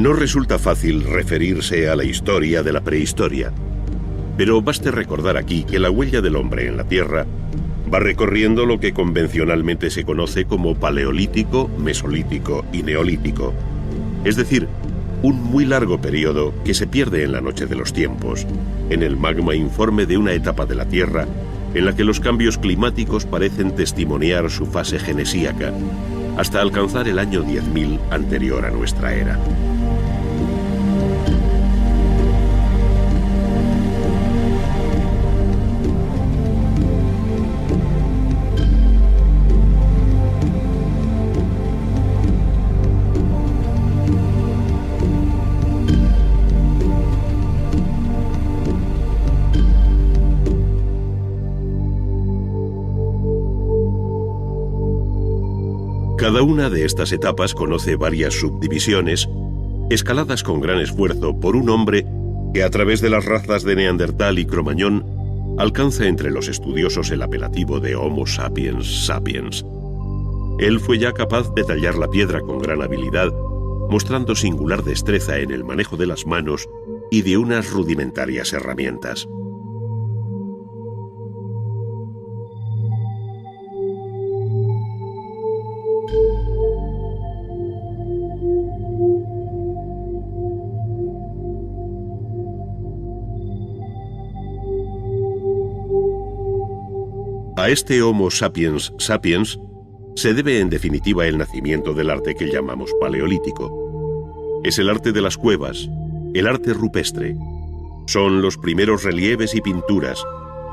No resulta fácil referirse a la historia de la prehistoria, pero baste recordar aquí que la huella del hombre en la Tierra va recorriendo lo que convencionalmente se conoce como paleolítico, mesolítico y neolítico, es decir, un muy largo periodo que se pierde en la noche de los tiempos, en el magma informe de una etapa de la Tierra en la que los cambios climáticos parecen testimoniar su fase genesíaca, hasta alcanzar el año 10.000 anterior a nuestra era. Cada una de estas etapas conoce varias subdivisiones, escaladas con gran esfuerzo por un hombre que a través de las razas de Neandertal y Cromañón alcanza entre los estudiosos el apelativo de Homo sapiens sapiens. Él fue ya capaz de tallar la piedra con gran habilidad, mostrando singular destreza en el manejo de las manos y de unas rudimentarias herramientas. A este Homo sapiens sapiens se debe en definitiva el nacimiento del arte que llamamos paleolítico. Es el arte de las cuevas, el arte rupestre. Son los primeros relieves y pinturas,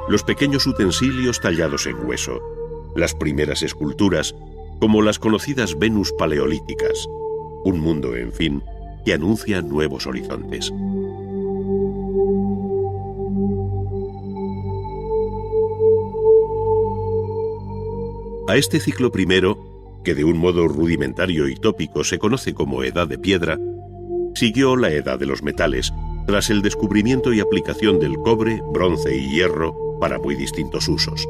los pequeños utensilios tallados en hueso, las primeras esculturas, como las conocidas Venus paleolíticas. Un mundo, en fin, que anuncia nuevos horizontes. A este ciclo primero, que de un modo rudimentario y tópico se conoce como Edad de Piedra, siguió la Edad de los Metales, tras el descubrimiento y aplicación del cobre, bronce y hierro para muy distintos usos.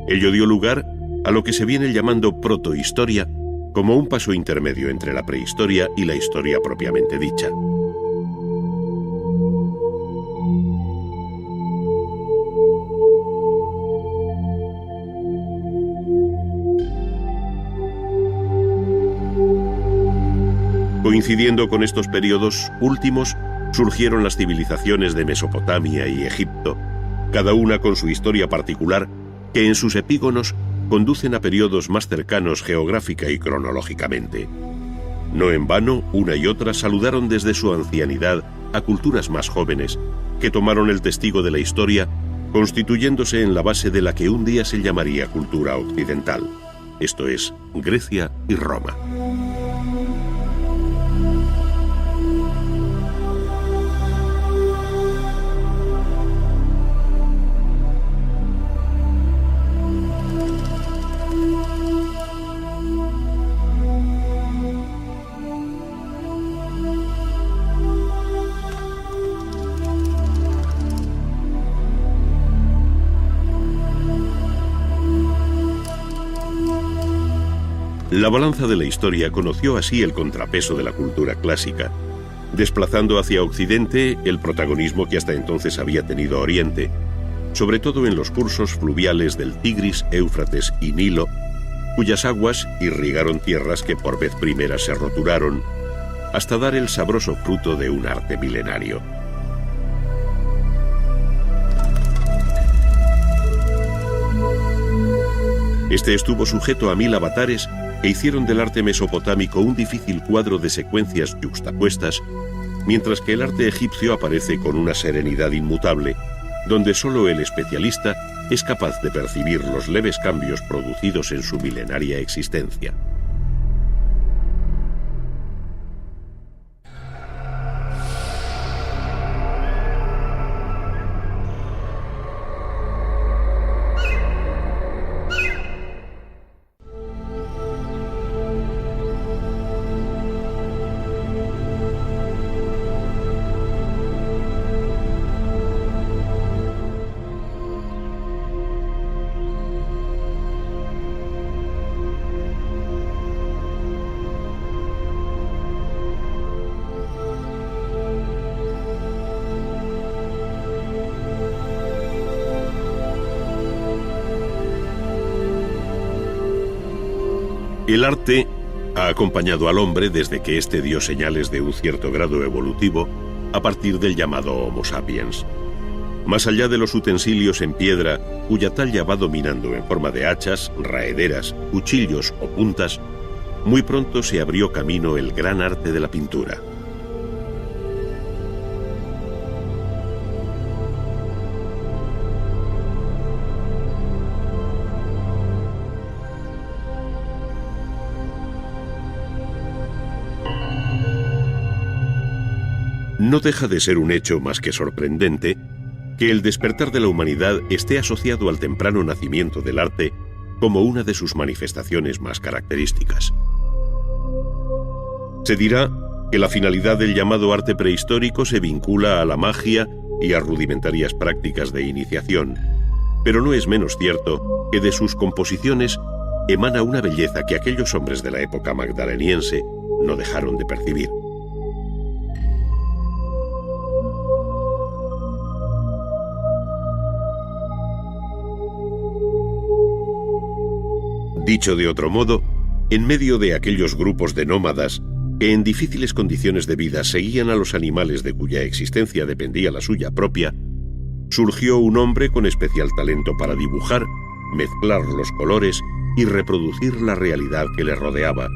Ello dio lugar a lo que se viene llamando protohistoria, como un paso intermedio entre la prehistoria y la historia propiamente dicha. Coincidiendo con estos periodos últimos, surgieron las civilizaciones de Mesopotamia y Egipto, cada una con su historia particular, que en sus epígonos conducen a periodos más cercanos geográfica y cronológicamente. No en vano, una y otra saludaron desde su ancianidad a culturas más jóvenes, que tomaron el testigo de la historia, constituyéndose en la base de la que un día se llamaría cultura occidental, esto es, Grecia y Roma. La balanza de la historia conoció así el contrapeso de la cultura clásica, desplazando hacia Occidente el protagonismo que hasta entonces había tenido Oriente, sobre todo en los cursos fluviales del Tigris, Éufrates y Nilo, cuyas aguas irrigaron tierras que por vez primera se roturaron, hasta dar el sabroso fruto de un arte milenario. Este estuvo sujeto a 1000 avatares que hicieron del arte mesopotámico un difícil cuadro de secuencias yuxtapuestas, mientras que el arte egipcio aparece con una serenidad inmutable, donde solo el especialista es capaz de percibir los leves cambios producidos en su milenaria existencia. El arte ha acompañado al hombre desde que éste dio señales de un cierto grado evolutivo a partir del llamado Homo sapiens. Más allá de los utensilios en piedra, cuya talla va dominando en forma de hachas, raederas, cuchillos o puntas, muy pronto se abrió camino el gran arte de la pintura. No deja de ser un hecho más que sorprendente que el despertar de la humanidad esté asociado al temprano nacimiento del arte como una de sus manifestaciones más características. Se dirá que la finalidad del llamado arte prehistórico se vincula a la magia y a rudimentarias prácticas de iniciación, pero no es menos cierto que de sus composiciones emana una belleza que aquellos hombres de la época magdaleniense no dejaron de percibir. Dicho de otro modo, en medio de aquellos grupos de nómadas que en difíciles condiciones de vida seguían a los animales de cuya existencia dependía la suya propia, surgió un hombre con especial talento para dibujar, mezclar los colores y reproducir la realidad que le rodeaba,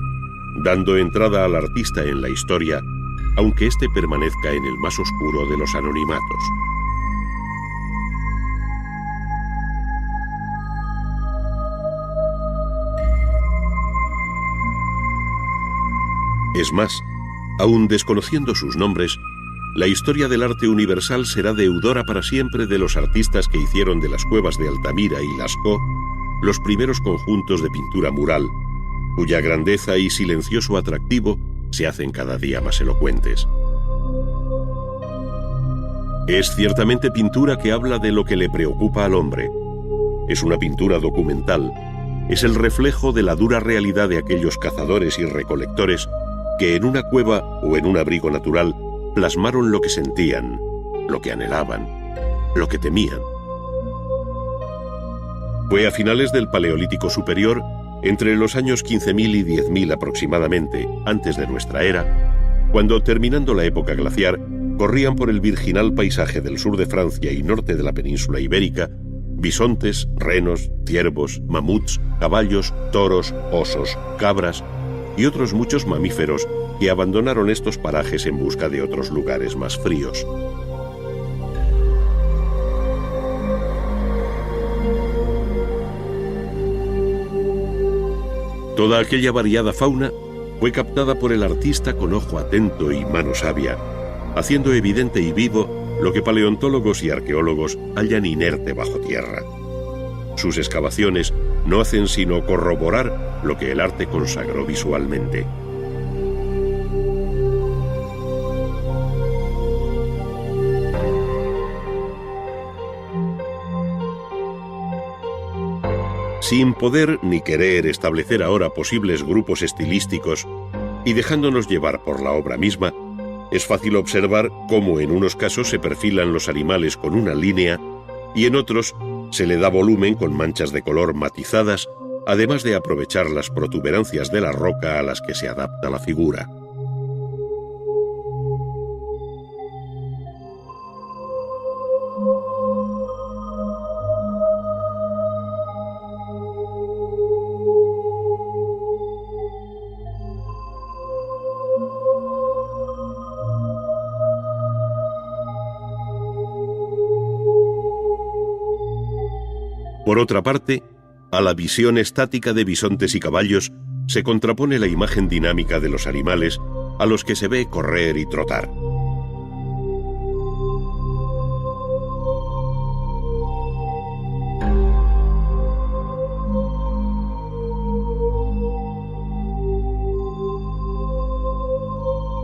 dando entrada al artista en la historia, aunque éste permanezca en el más oscuro de los anonimatos. Es más, aun desconociendo sus nombres, la historia del arte universal será deudora para siempre de los artistas que hicieron de las cuevas de Altamira y Lascaux los primeros conjuntos de pintura mural, cuya grandeza y silencioso atractivo se hacen cada día más elocuentes. Es ciertamente pintura que habla de lo que le preocupa al hombre. Es una pintura documental. Es el reflejo de la dura realidad de aquellos cazadores y recolectores que en una cueva o en un abrigo natural plasmaron lo que sentían, lo que anhelaban, lo que temían. Fue a finales del Paleolítico Superior, entre los años 15.000 y 10.000 aproximadamente, antes de nuestra era, cuando, terminando la época glaciar, corrían por el virginal paisaje del sur de Francia y norte de la península ibérica bisontes, renos, ciervos, mamuts, caballos, toros, osos, cabras y otros muchos mamíferos que abandonaron estos parajes en busca de otros lugares más fríos. Toda aquella variada fauna fue captada por el artista con ojo atento y mano sabia, haciendo evidente y vivo lo que paleontólogos y arqueólogos hallan inerte bajo tierra. Sus excavaciones no hacen sino corroborar lo que el arte consagró visualmente. Sin poder ni querer establecer ahora posibles grupos estilísticos y dejándonos llevar por la obra misma, es fácil observar cómo en unos casos se perfilan los animales con una línea y en otros se le da volumen con manchas de color matizadas, además de aprovechar las protuberancias de la roca a las que se adapta la figura. Por otra parte, a la visión estática de bisontes y caballos se contrapone la imagen dinámica de los animales a los que se ve correr y trotar.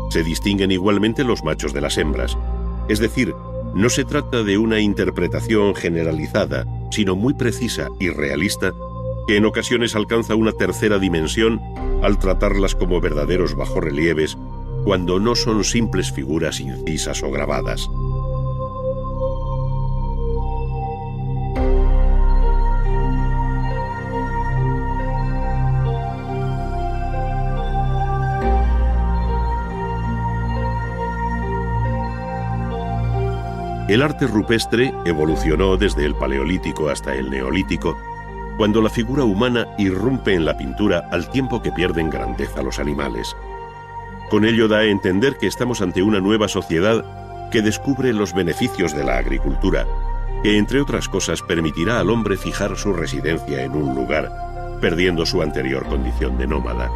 Se distinguen igualmente los machos de las hembras, es decir, no se trata de una interpretación generalizada, sino muy precisa y realista, que en ocasiones alcanza una tercera dimensión al tratarlas como verdaderos bajorrelieves, cuando no son simples figuras incisas o grabadas. El arte rupestre evolucionó desde el Paleolítico hasta el Neolítico, cuando la figura humana irrumpe en la pintura al tiempo que pierden grandeza los animales. Con ello da a entender que estamos ante una nueva sociedad que descubre los beneficios de la agricultura, que entre otras cosas permitirá al hombre fijar su residencia en un lugar, perdiendo su anterior condición de nómada.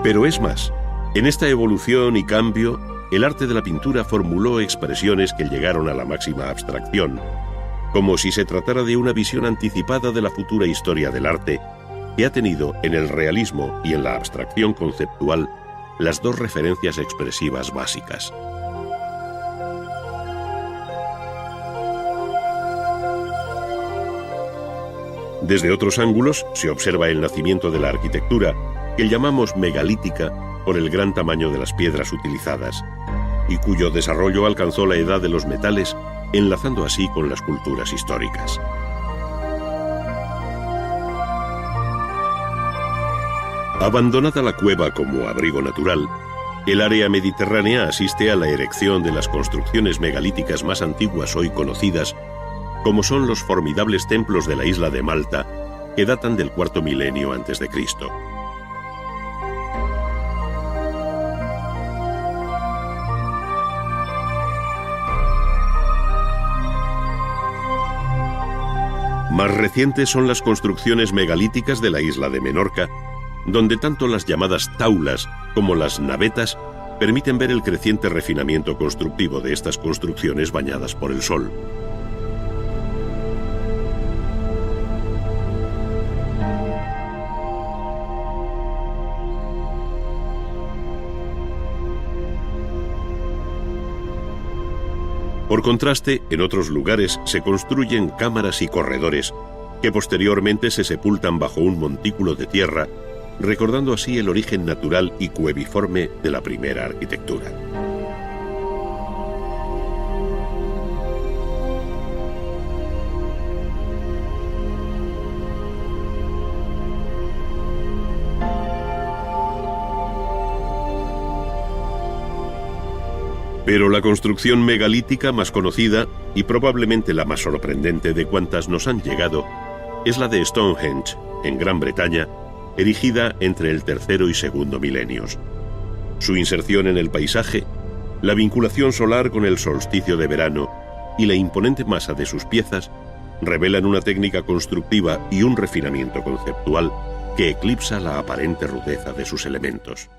Pero es más, en esta evolución y cambio, el arte de la pintura formuló expresiones que llegaron a la máxima abstracción, como si se tratara de una visión anticipada de la futura historia del arte, que ha tenido en el realismo y en la abstracción conceptual las dos referencias expresivas básicas. Desde otros ángulos se observa el nacimiento de la arquitectura, que llamamos megalítica por el gran tamaño de las piedras utilizadas, y cuyo desarrollo alcanzó la edad de los metales, enlazando así con las culturas históricas. Abandonada la cueva como abrigo natural, el área mediterránea asiste a la erección de las construcciones megalíticas más antiguas hoy conocidas, como son los formidables templos de la isla de Malta, que datan del cuarto milenio antes de Cristo. Más recientes son las construcciones megalíticas de la isla de Menorca, donde tanto las llamadas taulas como las navetas permiten ver el creciente refinamiento constructivo de estas construcciones bañadas por el sol. Por contraste, en otros lugares se construyen cámaras y corredores que posteriormente se sepultan bajo un montículo de tierra, recordando así el origen natural y cueviforme de la primera arquitectura. Pero la construcción megalítica más conocida, y probablemente la más sorprendente de cuantas nos han llegado, es la de Stonehenge, en Gran Bretaña, erigida entre el tercero y segundo milenios. Su inserción en el paisaje, la vinculación solar con el solsticio de verano y la imponente masa de sus piezas revelan una técnica constructiva y un refinamiento conceptual que eclipsa la aparente rudeza de sus elementos.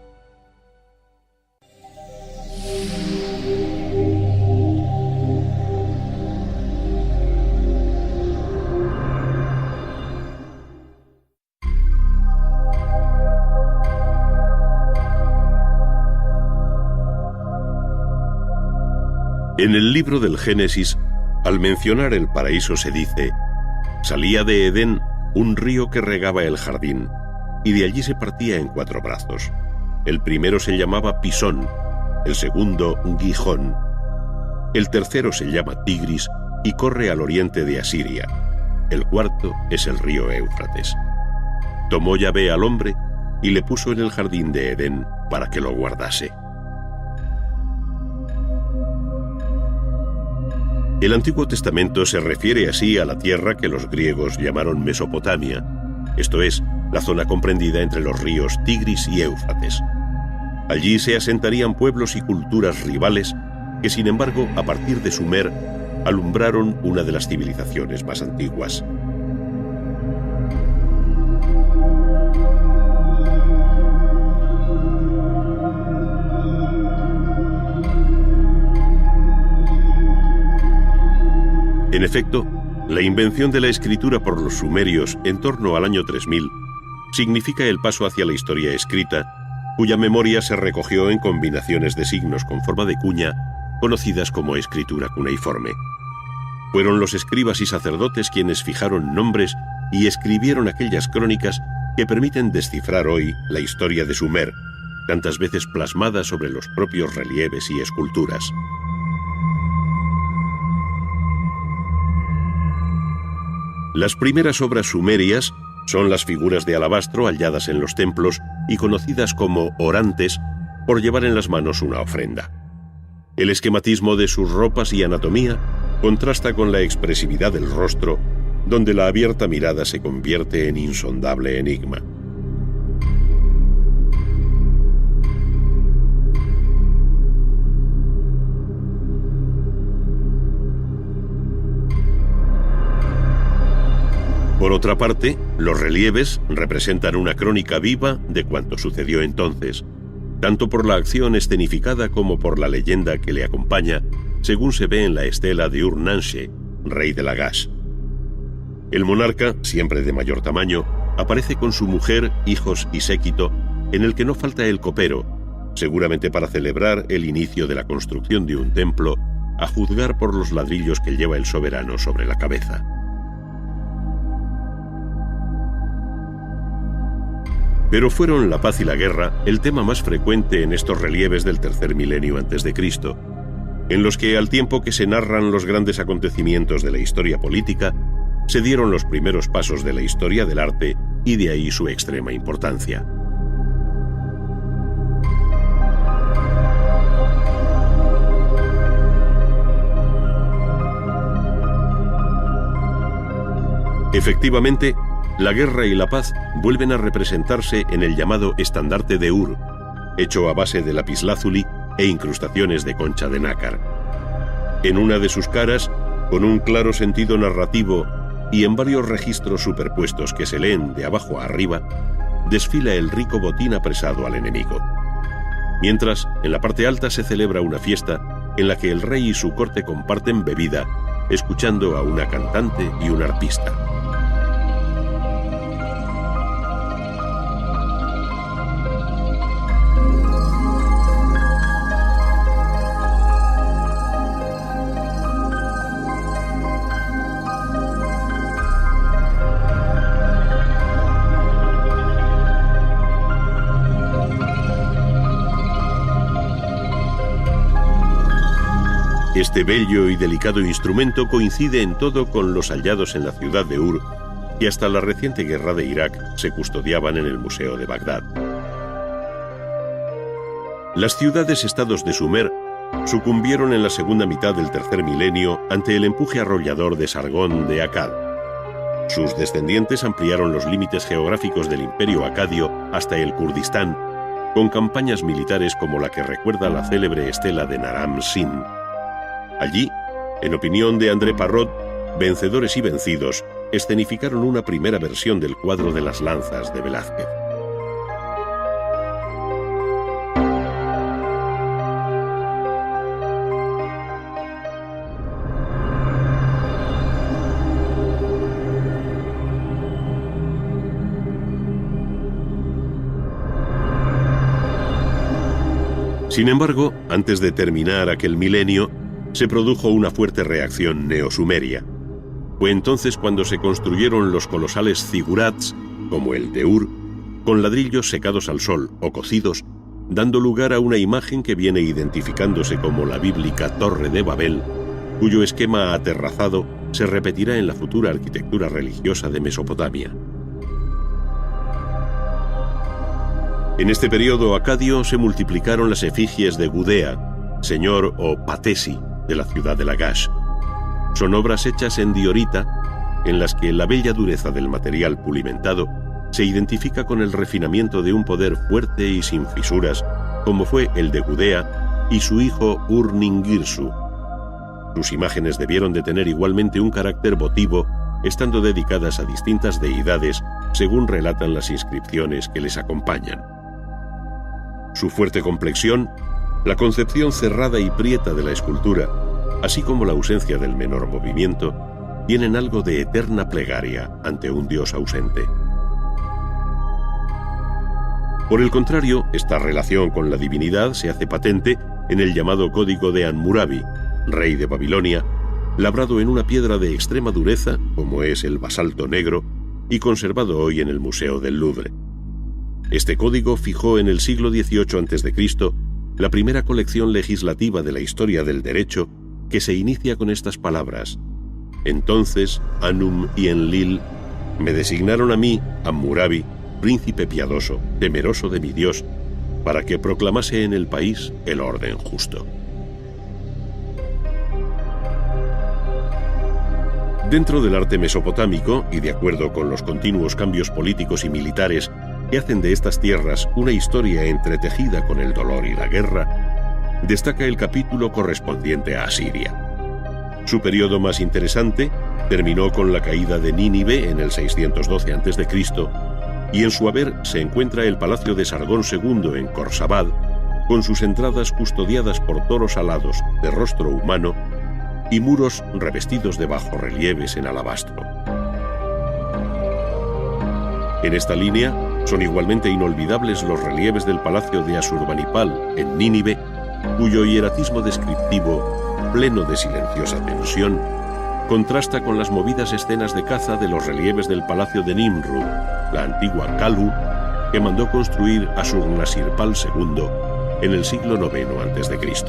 En el libro del Génesis, al mencionar el paraíso se dice: salía de Edén un río que regaba el jardín, y de allí se partía en 4 brazos. El primero se llamaba Pisón, el segundo Gijón, el tercero se llama Tigris y corre al oriente de Asiria, el cuarto es el río Éufrates. Tomó Yahvé al hombre y le puso en el jardín de Edén para que lo guardase. El Antiguo Testamento se refiere así a la tierra que los griegos llamaron Mesopotamia, esto es, la zona comprendida entre los ríos Tigris y Éufrates. Allí se asentarían pueblos y culturas rivales que, sin embargo, a partir de Sumer, alumbraron una de las civilizaciones más antiguas. En efecto, la invención de la escritura por los sumerios en torno al año 3000 significa el paso hacia la historia escrita, cuya memoria se recogió en combinaciones de signos con forma de cuña, conocidas como escritura cuneiforme. Fueron los escribas y sacerdotes quienes fijaron nombres y escribieron aquellas crónicas que permiten descifrar hoy la historia de Sumer, tantas veces plasmada sobre los propios relieves y esculturas. Las primeras obras sumerias son las figuras de alabastro halladas en los templos y conocidas como orantes, por llevar en las manos una ofrenda. El esquematismo de sus ropas y anatomía contrasta con la expresividad del rostro, donde la abierta mirada se convierte en insondable enigma. Por otra parte, los relieves representan una crónica viva de cuanto sucedió entonces, tanto por la acción escenificada como por la leyenda que le acompaña, según se ve en la estela de Ur-Nanshe, rey de Lagash. El monarca, siempre de mayor tamaño, aparece con su mujer, hijos y séquito, en el que no falta el copero, seguramente para celebrar el inicio de la construcción de un templo, a juzgar por los ladrillos que lleva el soberano sobre la cabeza. Pero fueron la paz y la guerra el tema más frecuente en estos relieves del tercer milenio antes de Cristo, en los que, al tiempo que se narran los grandes acontecimientos de la historia política, se dieron los primeros pasos de la historia del arte y de ahí su extrema importancia. Efectivamente, la guerra y la paz vuelven a representarse en el llamado estandarte de Ur, hecho a base de lapislázuli e incrustaciones de concha de nácar. En una de sus caras, con un claro sentido narrativo y en varios registros superpuestos que se leen de abajo a arriba, desfila el rico botín apresado al enemigo. Mientras, en la parte alta se celebra una fiesta en la que el rey y su corte comparten bebida, escuchando a una cantante y un arpista. Este bello y delicado instrumento coincide en todo con los hallados en la ciudad de Ur, y hasta la reciente guerra de Irak se custodiaban en el Museo de Bagdad. Las ciudades-estados de Sumer sucumbieron en la segunda mitad del tercer milenio ante el empuje arrollador de Sargón de Akkad. Sus descendientes ampliaron los límites geográficos del imperio acadio hasta el Kurdistán, con campañas militares como la que recuerda la célebre estela de Naram Sin. Allí, en opinión de André Parrot, vencedores y vencidos escenificaron una primera versión del cuadro de las lanzas de Velázquez. Sin embargo, antes de terminar aquel milenio, se produjo una fuerte reacción neosumeria. Fue entonces cuando se construyeron los colosales zigurats, como el de Ur, con ladrillos secados al sol o cocidos, dando lugar a una imagen que viene identificándose como la bíblica Torre de Babel, cuyo esquema aterrazado se repetirá en la futura arquitectura religiosa de Mesopotamia. En este periodo acadio se multiplicaron las efigies de Gudea, señor o patesi de la ciudad de Lagash. Son obras hechas en diorita, en las que la bella dureza del material pulimentado se identifica con el refinamiento de un poder fuerte y sin fisuras, como fue el de Gudea y su hijo Ur-Ningirsu. Sus imágenes debieron de tener igualmente un carácter votivo, estando dedicadas a distintas deidades, según relatan las inscripciones que les acompañan. Su fuerte complexión, la concepción cerrada y prieta de la escultura, así como la ausencia del menor movimiento, tienen algo de eterna plegaria ante un dios ausente. Por el contrario, esta relación con la divinidad se hace patente en el llamado Código de Hammurabi, rey de Babilonia, labrado en una piedra de extrema dureza, como es el basalto negro, y conservado hoy en el Museo del Louvre. Este código fijó en el siglo XVIII a.C. la primera colección legislativa de la historia del derecho, que se inicia con estas palabras: entonces Anum y Enlil me designaron a mí, Hammurabi, príncipe piadoso, temeroso de mi Dios, para que proclamase en el país el orden justo. Dentro del arte mesopotámico, y de acuerdo con los continuos cambios políticos y militares que hacen de estas tierras una historia entretejida con el dolor y la guerra, destaca el capítulo correspondiente a Asiria. Su periodo más interesante terminó con la caída de Nínive en el 612 a.C., y en su haber se encuentra el palacio de Sargón II en Khorsabad, con sus entradas custodiadas por toros alados de rostro humano y muros revestidos de bajorrelieves en alabastro. En esta línea son igualmente inolvidables los relieves del palacio de Asurbanipal en Nínive, cuyo hieratismo descriptivo, pleno de silenciosa tensión, contrasta con las movidas escenas de caza de los relieves del palacio de Nimrud, la antigua Kalu, que mandó construir Asurnasirpal II en el siglo IX a.C.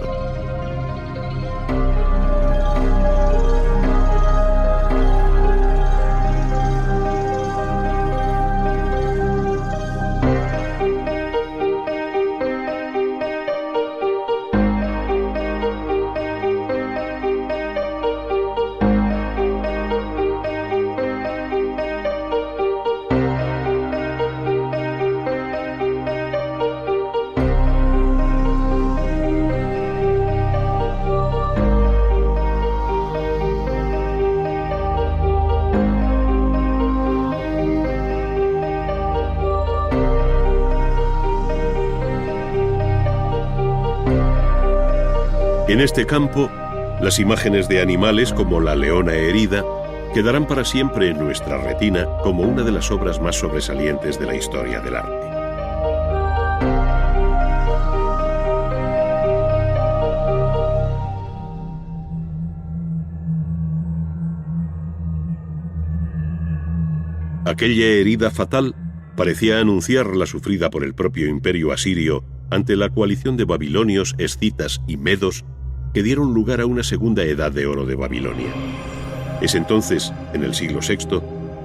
En este campo, las imágenes de animales como la leona herida quedarán para siempre en nuestra retina como una de las obras más sobresalientes de la historia del arte. Aquella herida fatal parecía anunciar la sufrida por el propio imperio asirio ante la coalición de babilonios, escitas y medos que dieron lugar a una segunda edad de oro de Babilonia. Es entonces, en el siglo VI,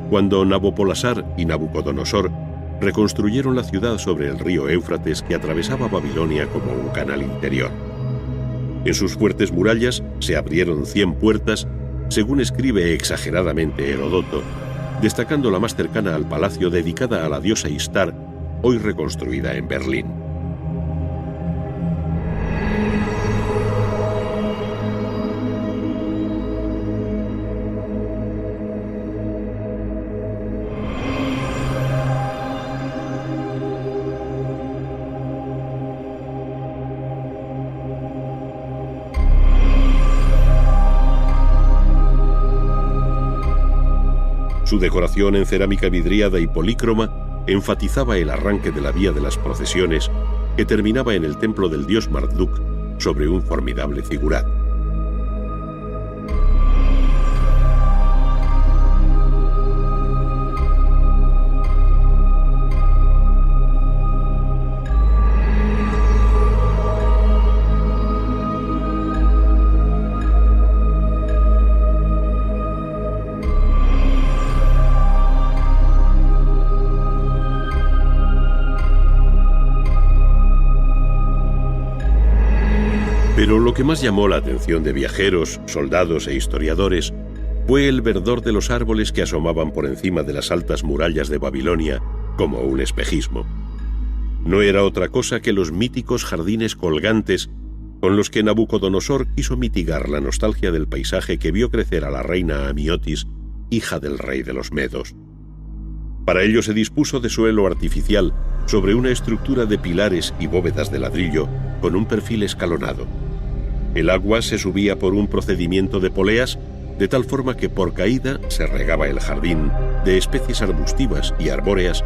cuando Nabopolassar y Nabucodonosor reconstruyeron la ciudad sobre el río Éufrates que atravesaba Babilonia como un canal interior. En sus fuertes murallas se abrieron 100 puertas, según escribe exageradamente Heródoto, destacando la más cercana al palacio dedicada a la diosa Istar, hoy reconstruida en Berlín. Su decoración en cerámica vidriada y polícroma enfatizaba el arranque de la vía de las procesiones que terminaba en el templo del dios Marduk sobre un formidable zigurat. Pero lo que más llamó la atención de viajeros, soldados e historiadores fue el verdor de los árboles que asomaban por encima de las altas murallas de Babilonia como un espejismo. No era otra cosa que los míticos jardines colgantes con los que Nabucodonosor quiso mitigar la nostalgia del paisaje que vio crecer a la reina Amiotis, hija del rey de los Medos. Para ello se dispuso de suelo artificial sobre una estructura de pilares y bóvedas de ladrillo con un perfil escalonado. El agua se subía por un procedimiento de poleas, de tal forma que por caída se regaba el jardín de especies arbustivas y arbóreas,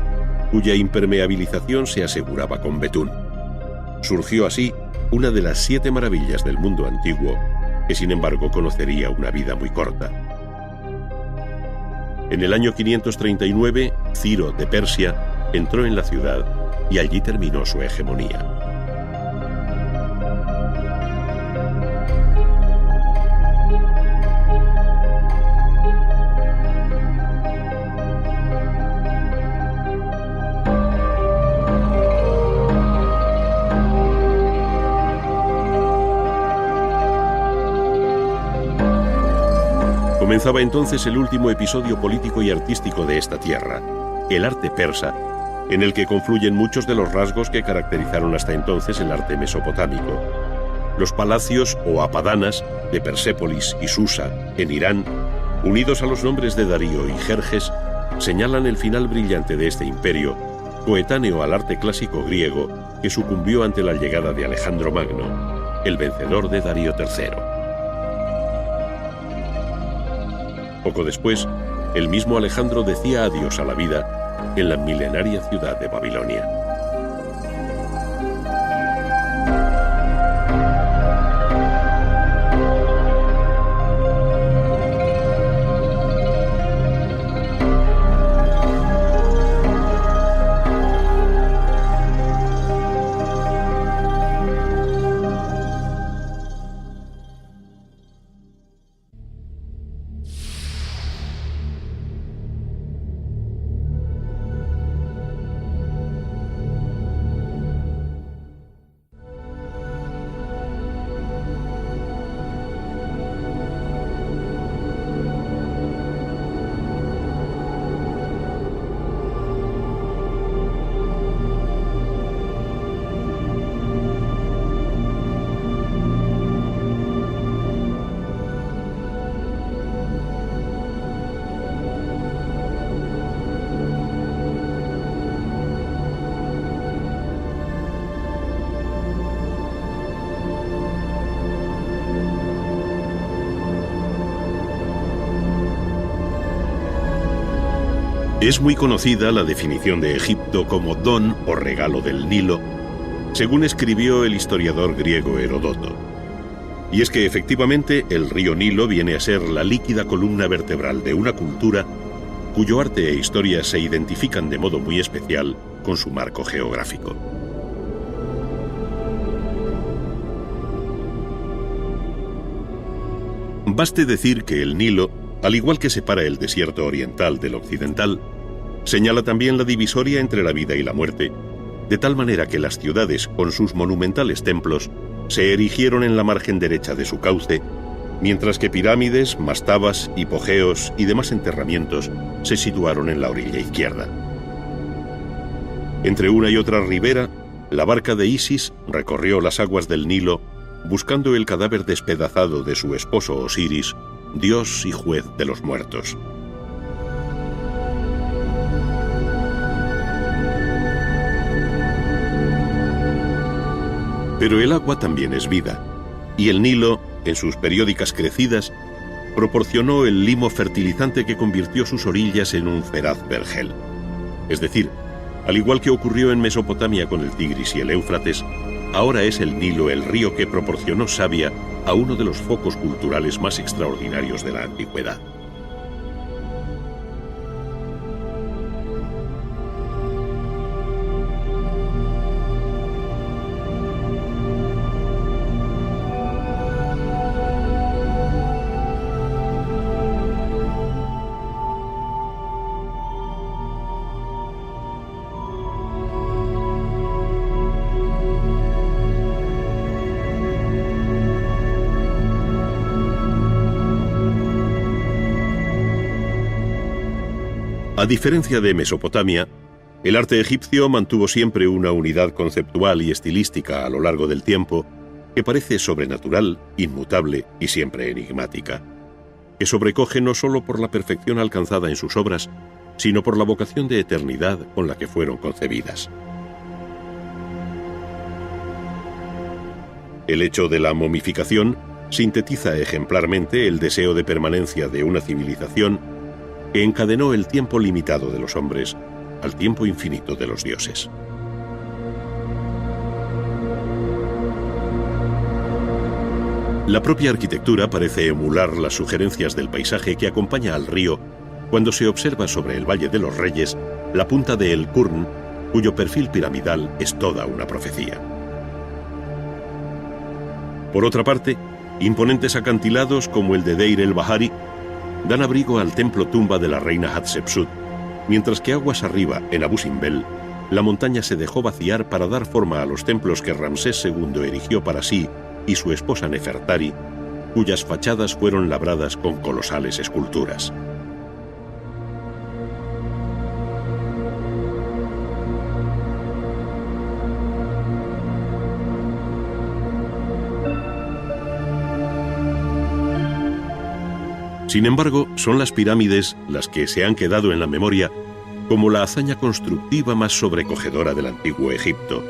cuya impermeabilización se aseguraba con betún. Surgió así una de las 7 maravillas del mundo antiguo, que sin embargo conocería una vida muy corta. En el año 539, Ciro de Persia entró en la ciudad y allí terminó su hegemonía. Comenzaba entonces el último episodio político y artístico de esta tierra, el arte persa, en el que confluyen muchos de los rasgos que caracterizaron hasta entonces el arte mesopotámico. Los palacios o apadanas de Persépolis y Susa, en Irán, unidos a los nombres de Darío y Jerjes, señalan el final brillante de este imperio, coetáneo al arte clásico griego que sucumbió ante la llegada de Alejandro Magno, el vencedor de Darío III. Poco después, el mismo Alejandro decía adiós a la vida en la milenaria ciudad de Babilonia. Es muy conocida la definición de Egipto como don o regalo del Nilo, según escribió el historiador griego Heródoto. Y es que efectivamente el río Nilo viene a ser la líquida columna vertebral de una cultura cuyo arte e historia se identifican de modo muy especial con su marco geográfico. Baste decir que el Nilo, al igual que separa el desierto oriental del occidental, señala también la divisoria entre la vida y la muerte, de tal manera que las ciudades, con sus monumentales templos, se erigieron en la margen derecha de su cauce, mientras que pirámides, mastabas, hipogeos y demás enterramientos se situaron en la orilla izquierda. Entre una y otra ribera, la barca de Isis recorrió las aguas del Nilo buscando el cadáver despedazado de su esposo Osiris, dios y juez de los muertos. Pero el agua también es vida, y el Nilo, en sus periódicas crecidas, proporcionó el limo fertilizante que convirtió sus orillas en un feraz vergel. Es decir, al igual que ocurrió en Mesopotamia con el Tigris y el Éufrates, ahora es el Nilo el río que proporcionó savia a uno de los focos culturales más extraordinarios de la antigüedad. A diferencia de Mesopotamia, el arte egipcio mantuvo siempre una unidad conceptual y estilística a lo largo del tiempo que parece sobrenatural, inmutable y siempre enigmática, que sobrecoge no solo por la perfección alcanzada en sus obras, sino por la vocación de eternidad con la que fueron concebidas. El hecho de la momificación sintetiza ejemplarmente el deseo de permanencia de una civilización que encadenó el tiempo limitado de los hombres al tiempo infinito de los dioses. La propia arquitectura parece emular las sugerencias del paisaje que acompaña al río cuando se observa sobre el Valle de los Reyes la punta de El Qurn, cuyo perfil piramidal es toda una profecía. Por otra parte, imponentes acantilados como el de Deir el-Bahari dan abrigo al templo tumba de la reina Hatshepsut, mientras que aguas arriba, en Abu Simbel, la montaña se dejó vaciar para dar forma a los templos que Ramsés II erigió para sí y su esposa Nefertari, cuyas fachadas fueron labradas con colosales esculturas. Sin embargo, son las pirámides las que se han quedado en la memoria como la hazaña constructiva más sobrecogedora del antiguo Egipto,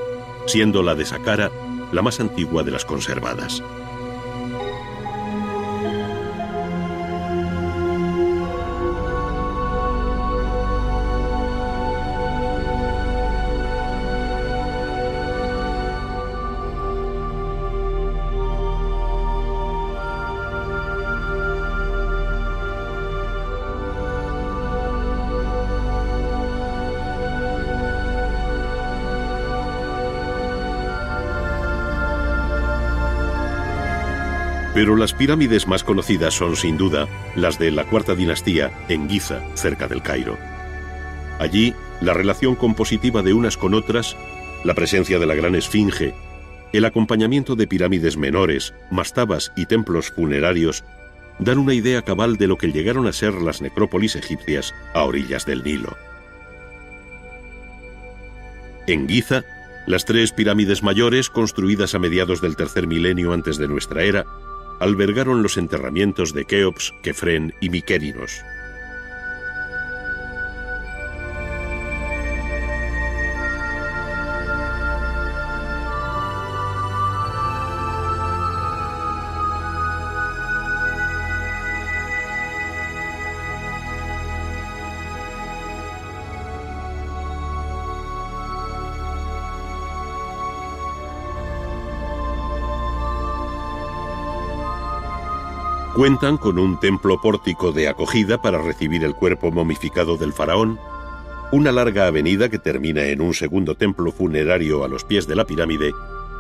siendo la de Saqqara la más antigua de las conservadas. Pero las pirámides más conocidas son, sin duda, las de la cuarta dinastía, en Giza, cerca del Cairo. Allí, la relación compositiva de unas con otras, la presencia de la gran esfinge, el acompañamiento de pirámides menores, mastabas y templos funerarios, dan una idea cabal de lo que llegaron a ser las necrópolis egipcias a orillas del Nilo. En Giza, las tres pirámides mayores, construidas a mediados del tercer milenio antes de nuestra era, albergaron los enterramientos de Keops, Kefren y Mykérinos. Cuentan con un templo pórtico de acogida para recibir el cuerpo momificado del faraón, una larga avenida que termina en un segundo templo funerario a los pies de la pirámide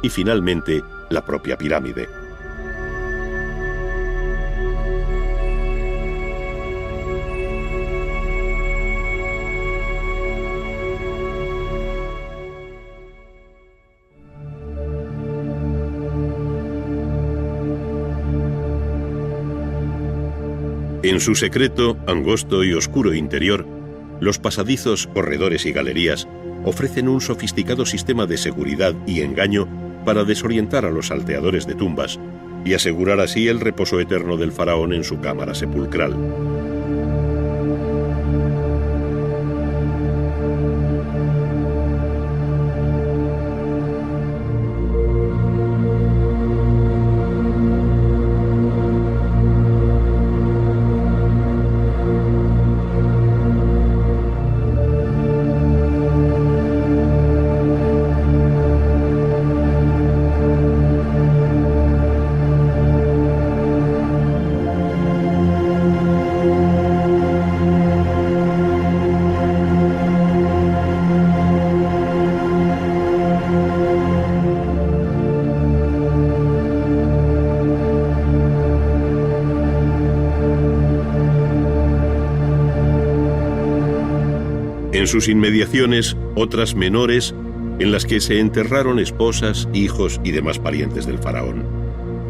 y finalmente la propia pirámide. En su secreto, angosto y oscuro interior, los pasadizos, corredores y galerías ofrecen un sofisticado sistema de seguridad y engaño para desorientar a los salteadores de tumbas y asegurar así el reposo eterno del faraón en su cámara sepulcral. En sus inmediaciones, otras menores, en las que se enterraron esposas, hijos y demás parientes del faraón.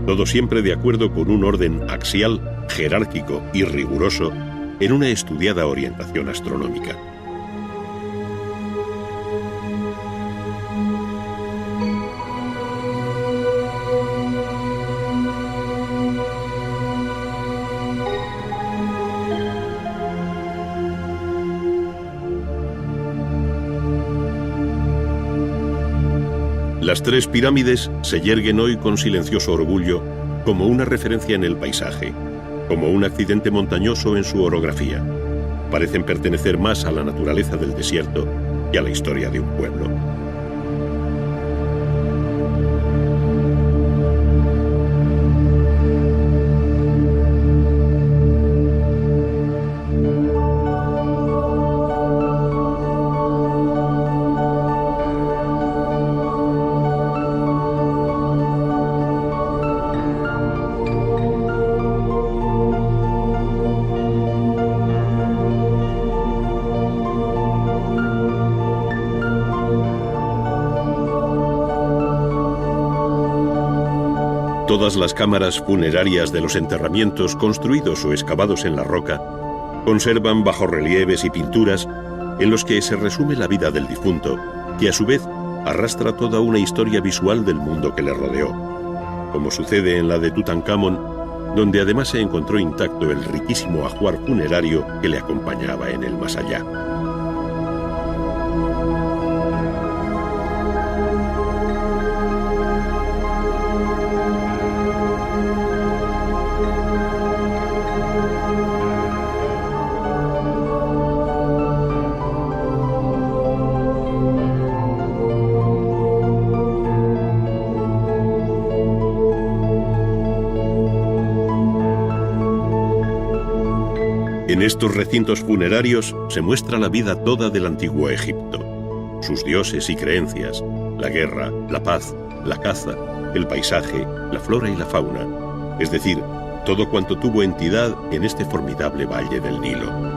Todo siempre de acuerdo con un orden axial, jerárquico y riguroso, en una estudiada orientación astronómica. Las tres pirámides se yerguen hoy con silencioso orgullo como una referencia en el paisaje, como un accidente montañoso en su orografía. Parecen pertenecer más a la naturaleza del desierto que a la historia de un pueblo. Todas las cámaras funerarias de los enterramientos construidos o excavados en la roca conservan bajorrelieves y pinturas en los que se resume la vida del difunto, que a su vez arrastra toda una historia visual del mundo que le rodeó, como sucede en la de Tutankamón, donde además se encontró intacto el riquísimo ajuar funerario que le acompañaba en el más allá. En estos recintos funerarios se muestra la vida toda del antiguo Egipto, sus dioses y creencias, la guerra, la paz, la caza, el paisaje, la flora y la fauna, es decir, todo cuanto tuvo entidad en este formidable valle del Nilo.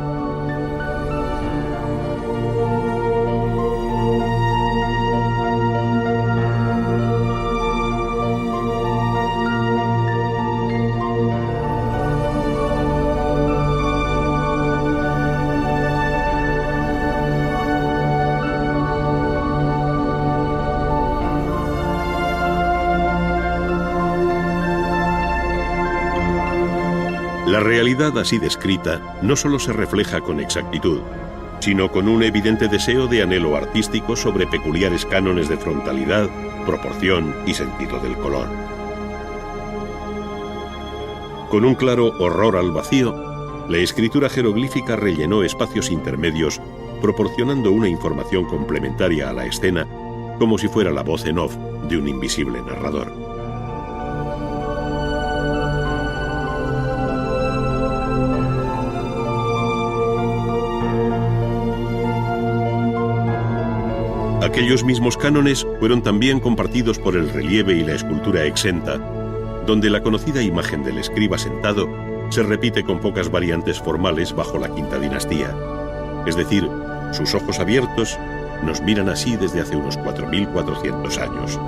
La realidad así descrita no solo se refleja con exactitud, sino con un evidente deseo de anhelo artístico sobre peculiares cánones de frontalidad, proporción y sentido del color. Con un claro horror al vacío, la escritura jeroglífica rellenó espacios intermedios, proporcionando una información complementaria a la escena, como si fuera la voz en off de un invisible narrador. Aquellos mismos cánones fueron también compartidos por el relieve y la escultura exenta, donde la conocida imagen del escriba sentado se repite con pocas variantes formales bajo la quinta dinastía. Es decir, sus ojos abiertos nos miran así desde hace unos 4.400 años.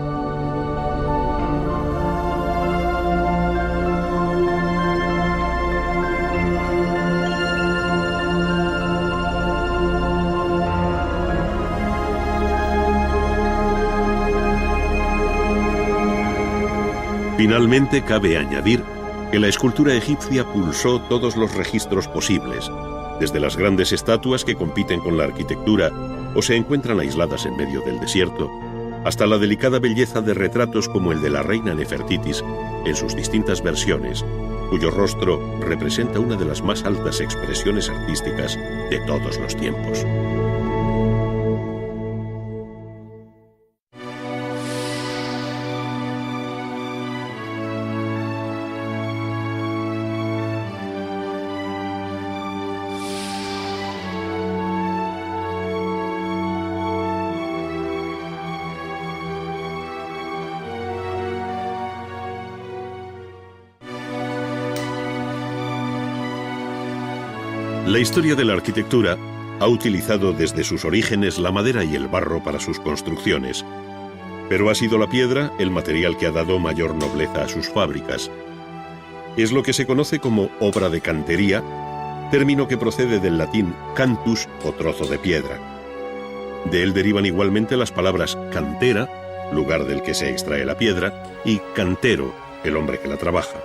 Finalmente, cabe añadir que la escultura egipcia pulsó todos los registros posibles, desde las grandes estatuas que compiten con la arquitectura o se encuentran aisladas en medio del desierto, hasta la delicada belleza de retratos como el de la reina Nefertitis en sus distintas versiones, cuyo rostro representa una de las más altas expresiones artísticas de todos los tiempos. La historia de la arquitectura ha utilizado desde sus orígenes la madera y el barro para sus construcciones, pero ha sido la piedra el material que ha dado mayor nobleza a sus fábricas. Es lo que se conoce como obra de cantería, término que procede del latín cantus o trozo de piedra. De él derivan igualmente las palabras cantera, lugar del que se extrae la piedra, y cantero, el hombre que la trabaja.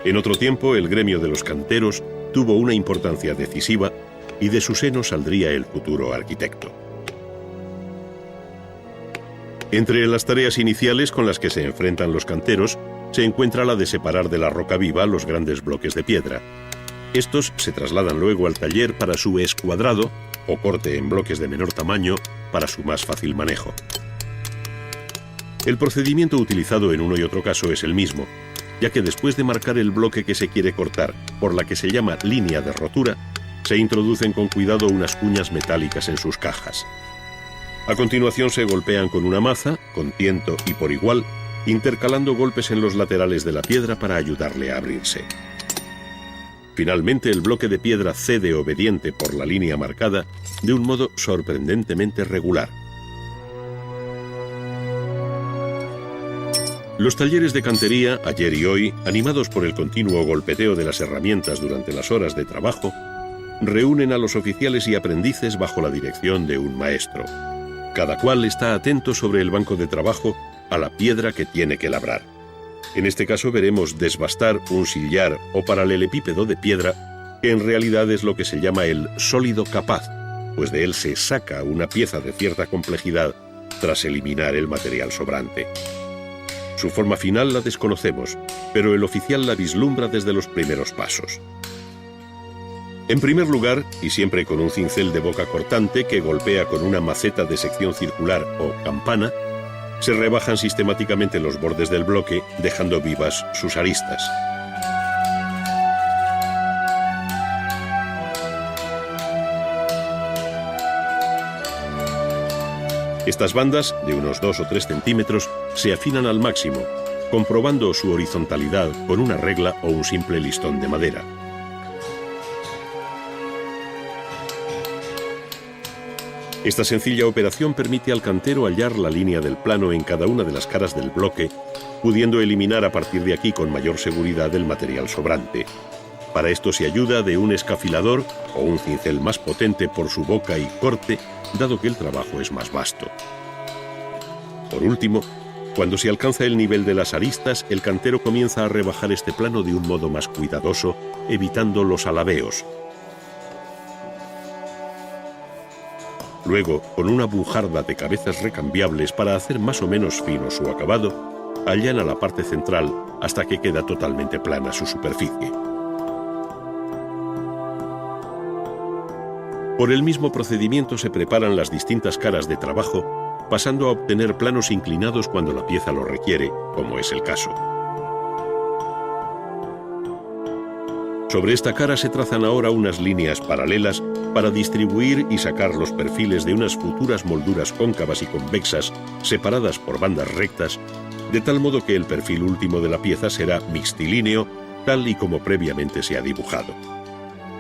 En otro tiempo, el gremio de los canteros tuvo una importancia decisiva y de su seno saldría el futuro arquitecto. Entre las tareas iniciales con las que se enfrentan los canteros se encuentra la de separar de la roca viva los grandes bloques de piedra. Estos se trasladan luego al taller para su escuadrado o corte en bloques de menor tamaño para su más fácil manejo. El procedimiento utilizado en uno y otro caso es el mismo, ya que después de marcar el bloque que se quiere cortar, por la que se llama línea de rotura, se introducen con cuidado unas cuñas metálicas en sus cajas. A continuación se golpean con una maza, con tiento y por igual, intercalando golpes en los laterales de la piedra para ayudarle a abrirse. Finalmente, el bloque de piedra cede obediente por la línea marcada de un modo sorprendentemente regular. Los talleres de cantería, ayer y hoy, animados por el continuo golpeteo de las herramientas durante las horas de trabajo, reúnen a los oficiales y aprendices bajo la dirección de un maestro. Cada cual está atento sobre el banco de trabajo a la piedra que tiene que labrar. En este caso veremos desbastar un sillar o paralelepípedo de piedra, que en realidad es lo que se llama el sólido capaz, pues de él se saca una pieza de cierta complejidad tras eliminar el material sobrante. Su forma final la desconocemos, pero el oficial la vislumbra desde los primeros pasos. En primer lugar, y siempre con un cincel de boca cortante que golpea con una maceta de sección circular o campana, se rebajan sistemáticamente los bordes del bloque, dejando vivas sus aristas. Estas bandas, de unos 2 o 3 centímetros, se afinan al máximo, comprobando su horizontalidad con una regla o un simple listón de madera. Esta sencilla operación permite al cantero hallar la línea del plano en cada una de las caras del bloque, pudiendo eliminar a partir de aquí con mayor seguridad el material sobrante. Para esto se ayuda de un escafilador o un cincel más potente por su boca y corte, dado que el trabajo es más vasto. Por último, cuando se alcanza el nivel de las aristas, el cantero comienza a rebajar este plano de un modo más cuidadoso, evitando los alabeos. Luego, con una bujarda de cabezas recambiables para hacer más o menos fino su acabado, allana la parte central hasta que queda totalmente plana su superficie. Por el mismo procedimiento se preparan las distintas caras de trabajo, pasando a obtener planos inclinados cuando la pieza lo requiere, como es el caso. Sobre esta cara se trazan ahora unas líneas paralelas para distribuir y sacar los perfiles de unas futuras molduras cóncavas y convexas separadas por bandas rectas, de tal modo que el perfil último de la pieza será mixtilíneo, tal y como previamente se ha dibujado.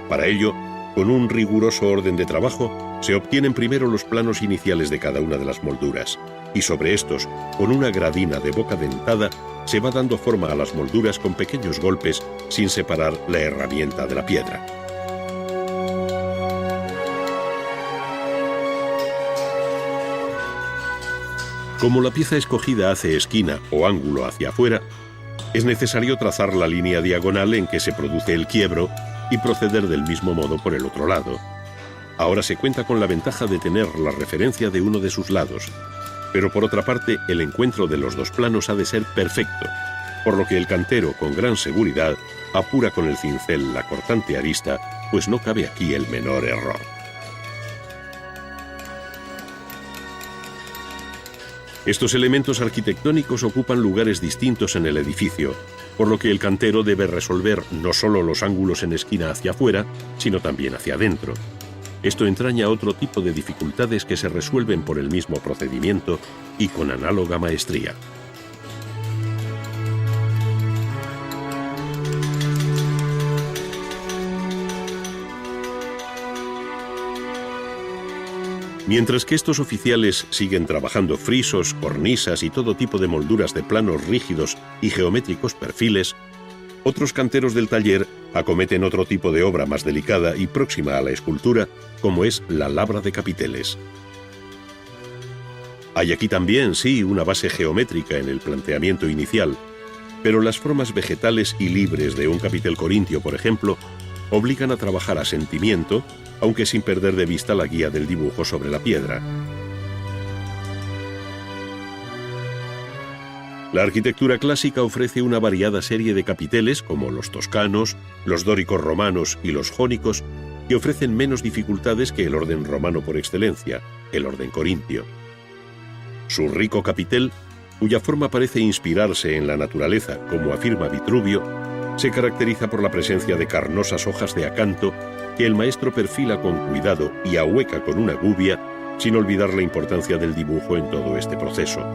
Para ello, con un riguroso orden de trabajo, se obtienen primero los planos iniciales de cada una de las molduras, y sobre estos, con una gradina de boca dentada, se va dando forma a las molduras con pequeños golpes sin separar la herramienta de la piedra. Como la pieza escogida hace esquina o ángulo hacia afuera, es necesario trazar la línea diagonal en que se produce el quiebro y proceder del mismo modo por el otro lado. Ahora se cuenta con la ventaja de tener la referencia de uno de sus lados, pero por otra parte el encuentro de los dos planos ha de ser perfecto, por lo que el cantero con gran seguridad apura con el cincel la cortante arista, pues no cabe aquí el menor error. Estos elementos arquitectónicos ocupan lugares distintos en el edificio, por lo que el cantero debe resolver no solo los ángulos en esquina hacia afuera, sino también hacia adentro. Esto entraña otro tipo de dificultades que se resuelven por el mismo procedimiento y con análoga maestría. Mientras que estos oficiales siguen trabajando frisos, cornisas y todo tipo de molduras de planos rígidos y geométricos perfiles, otros canteros del taller acometen otro tipo de obra más delicada y próxima a la escultura, como es la labra de capiteles. Hay aquí también, sí, una base geométrica en el planteamiento inicial, pero las formas vegetales y libres de un capitel corintio, por ejemplo, obligan a trabajar a sentimiento, aunque sin perder de vista la guía del dibujo sobre la piedra. La arquitectura clásica ofrece una variada serie de capiteles, como los toscanos, los dóricos romanos y los jónicos, que ofrecen menos dificultades que el orden romano por excelencia, el orden corintio. Su rico capitel, cuya forma parece inspirarse en la naturaleza, como afirma Vitruvio, se caracteriza por la presencia de carnosas hojas de acanto que el maestro perfila con cuidado y ahueca con una gubia, sin olvidar la importancia del dibujo en todo este proceso.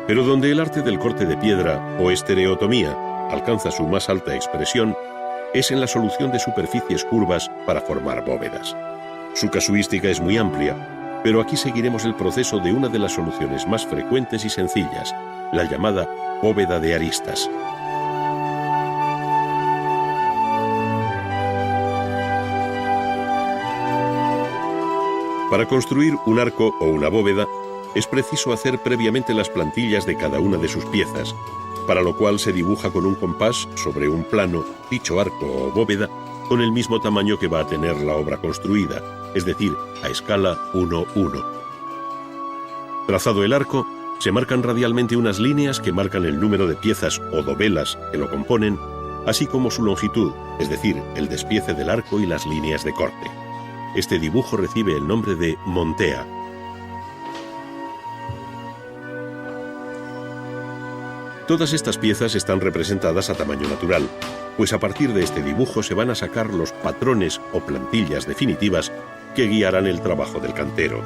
Pero donde el arte del corte de piedra o estereotomía alcanza su más alta expresión es en la solución de superficies curvas para formar bóvedas. Su casuística es muy amplia, Pero aquí seguiremos el proceso de una de las soluciones más frecuentes y sencillas, la llamada bóveda de aristas. Para construir un arco o una bóveda, es preciso hacer previamente las plantillas de cada una de sus piezas, para lo cual se dibuja con un compás sobre un plano dicho arco o bóveda con el mismo tamaño que va a tener la obra construida, es decir, a escala 1:1. Trazado el arco, se marcan radialmente unas líneas que marcan el número de piezas o dovelas que lo componen, así como su longitud, es decir, el despiece del arco y las líneas de corte. Este dibujo recibe el nombre de montea. Todas estas piezas están representadas a tamaño natural, pues a partir de este dibujo se van a sacar los patrones o plantillas definitivas que guiarán el trabajo del cantero.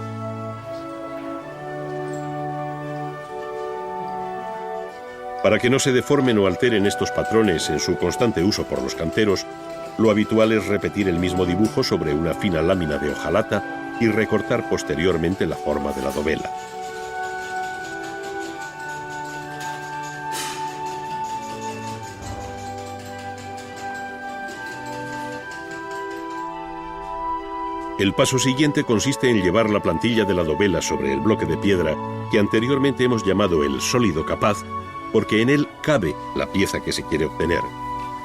Para que no se deformen o alteren estos patrones en su constante uso por los canteros, lo habitual es repetir el mismo dibujo sobre una fina lámina de hojalata y recortar posteriormente la forma de la dovela. El paso siguiente consiste en llevar la plantilla de la dovela sobre el bloque de piedra que anteriormente hemos llamado el sólido capaz, porque en él cabe la pieza que se quiere obtener.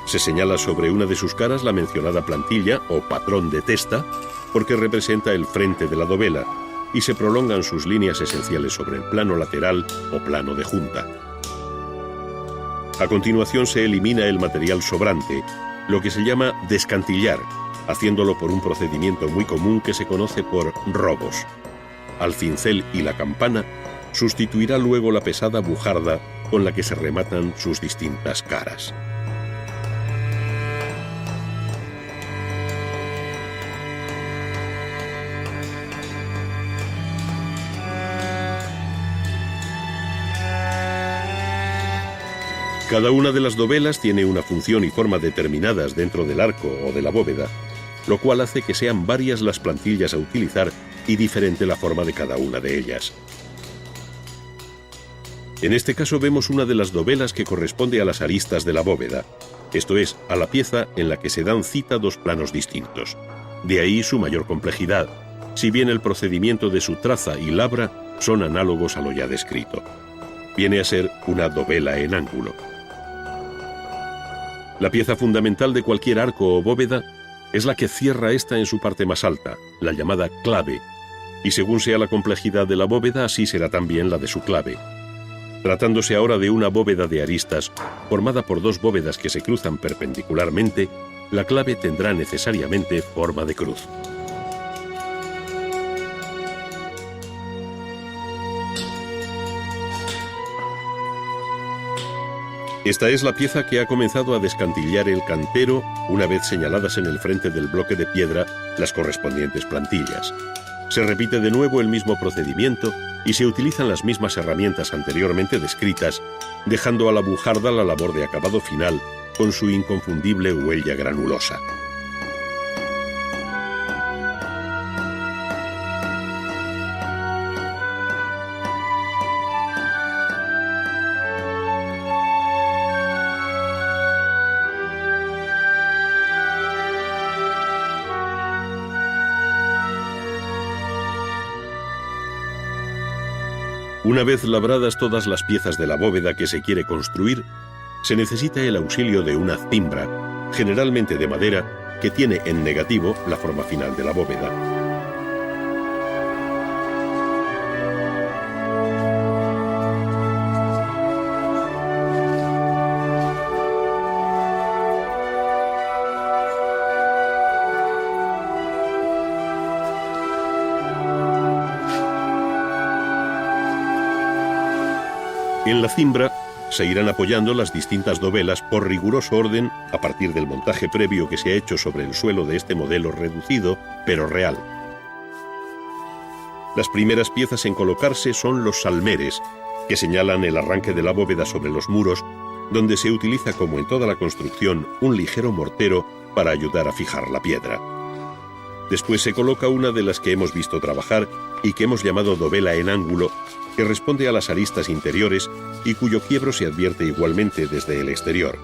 Se señala sobre una de sus caras la mencionada plantilla o patrón de testa, porque representa el frente de la dovela, y se prolongan sus líneas esenciales sobre el plano lateral o plano de junta. A continuación se elimina el material sobrante, lo que se llama descantillar, haciéndolo por un procedimiento muy común que se conoce por robos. Al cincel y la campana sustituirá luego la pesada bujarda con la que se rematan sus distintas caras. Cada una de las dovelas tiene una función y forma determinadas dentro del arco o de la bóveda, lo cual hace que sean varias las plantillas a utilizar y diferente la forma de cada una de ellas. En este caso vemos una de las dovelas que corresponde a las aristas de la bóveda, esto es, a la pieza en la que se dan cita dos planos distintos. De ahí su mayor complejidad, si bien el procedimiento de su traza y labra son análogos a lo ya descrito. Viene a ser una dovela en ángulo. La pieza fundamental de cualquier arco o bóveda es la que cierra esta en su parte más alta, la llamada clave, y según sea la complejidad de la bóveda, así será también la de su clave. Tratándose ahora de una bóveda de aristas, formada por dos bóvedas que se cruzan perpendicularmente, la clave tendrá necesariamente forma de cruz. Esta es la pieza que ha comenzado a descantillar el cantero una vez señaladas en el frente del bloque de piedra las correspondientes plantillas. Se repite de nuevo el mismo procedimiento y se utilizan las mismas herramientas anteriormente descritas, dejando a la bujarda la labor de acabado final con su inconfundible huella granulosa. Una vez labradas todas las piezas de la bóveda que se quiere construir, se necesita el auxilio de una cimbra, generalmente de madera, que tiene en negativo la forma final de la bóveda. En la cimbra se irán apoyando las distintas dovelas por riguroso orden a partir del montaje previo que se ha hecho sobre el suelo de este modelo reducido, pero real. Las primeras piezas en colocarse son los salmeres, que señalan el arranque de la bóveda sobre los muros, donde se utiliza, como en toda la construcción, un ligero mortero para ayudar a fijar la piedra. Después se coloca una de las que hemos visto trabajar y que hemos llamado dovela en ángulo, que responde a las aristas interiores y cuyo quiebro se advierte igualmente desde el exterior.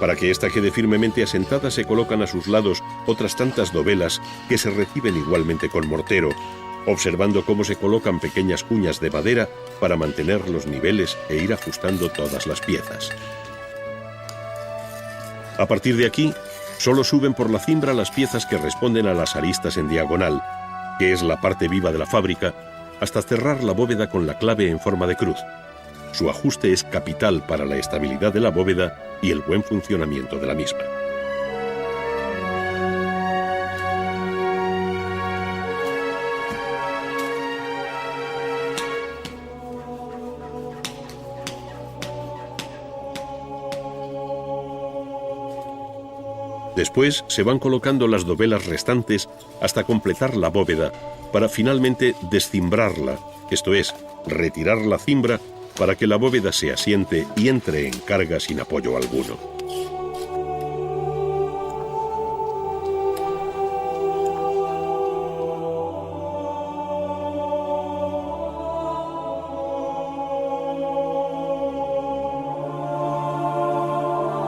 Para que ésta quede firmemente asentada se colocan a sus lados otras tantas dovelas que se reciben igualmente con mortero, observando cómo se colocan pequeñas cuñas de madera para mantener los niveles e ir ajustando todas las piezas. A partir de aquí, solo suben por la cimbra las piezas que responden a las aristas en diagonal, que es la parte viva de la fábrica, hasta cerrar la bóveda con la clave en forma de cruz. Su ajuste es capital para la estabilidad de la bóveda y el buen funcionamiento de la misma. Después se van colocando las dovelas restantes hasta completar la bóveda para finalmente descimbrarla, esto es, retirar la cimbra para que la bóveda se asiente y entre en carga sin apoyo alguno.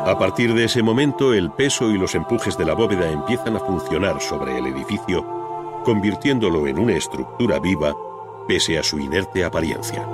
A partir de ese momento, el peso y los empujes de la bóveda empiezan a funcionar sobre el edificio, convirtiéndolo en una estructura viva, pese a su inerte apariencia.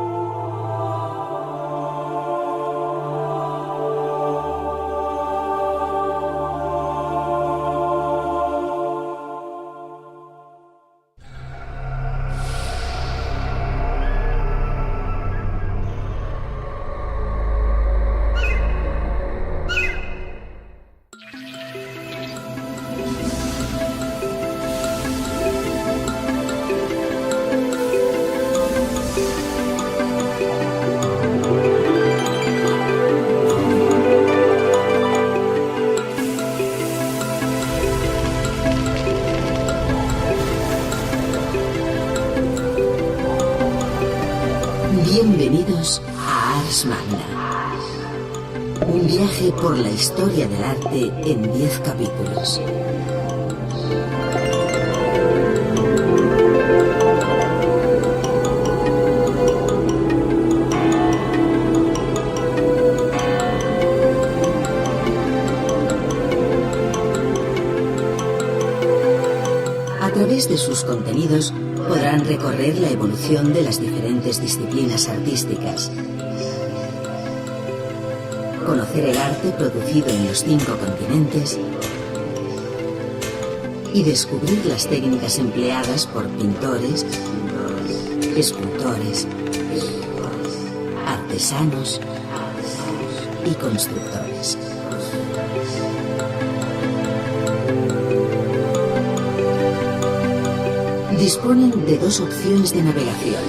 Bienvenidos a Ars Magna, un viaje por la historia del arte en 10 capítulos. A través de sus contenidos podrán recorrer la evolución de las diferentes disciplinas artísticas, conocer el arte producido en los 5 continentes y descubrir las técnicas empleadas por pintores, escultores, artesanos y constructores. Disponen de 2 opciones de navegación: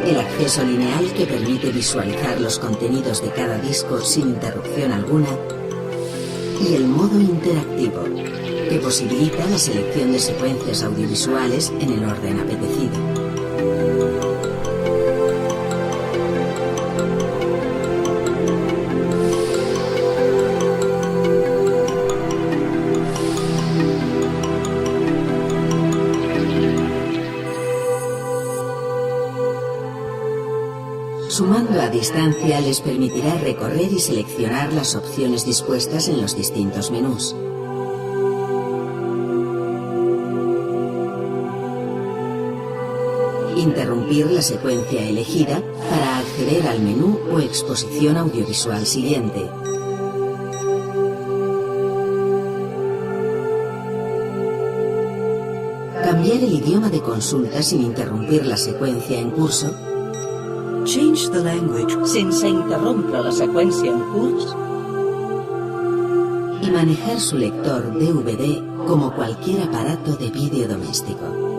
el acceso lineal, que permite visualizar los contenidos de cada disco sin interrupción alguna, y el modo interactivo, que posibilita la selección de secuencias audiovisuales en el orden apetecido. Sumando a distancia les permitirá recorrer y seleccionar las opciones dispuestas en los distintos menús. Interrumpir la secuencia elegida para acceder al menú o exposición audiovisual siguiente. Cambiar el idioma de consulta sin interrumpir la seqüència en curso. Change the language sense interrompre la seqüència en curs. Y manejar su lector DVD como cualquier aparato de vídeo doméstico.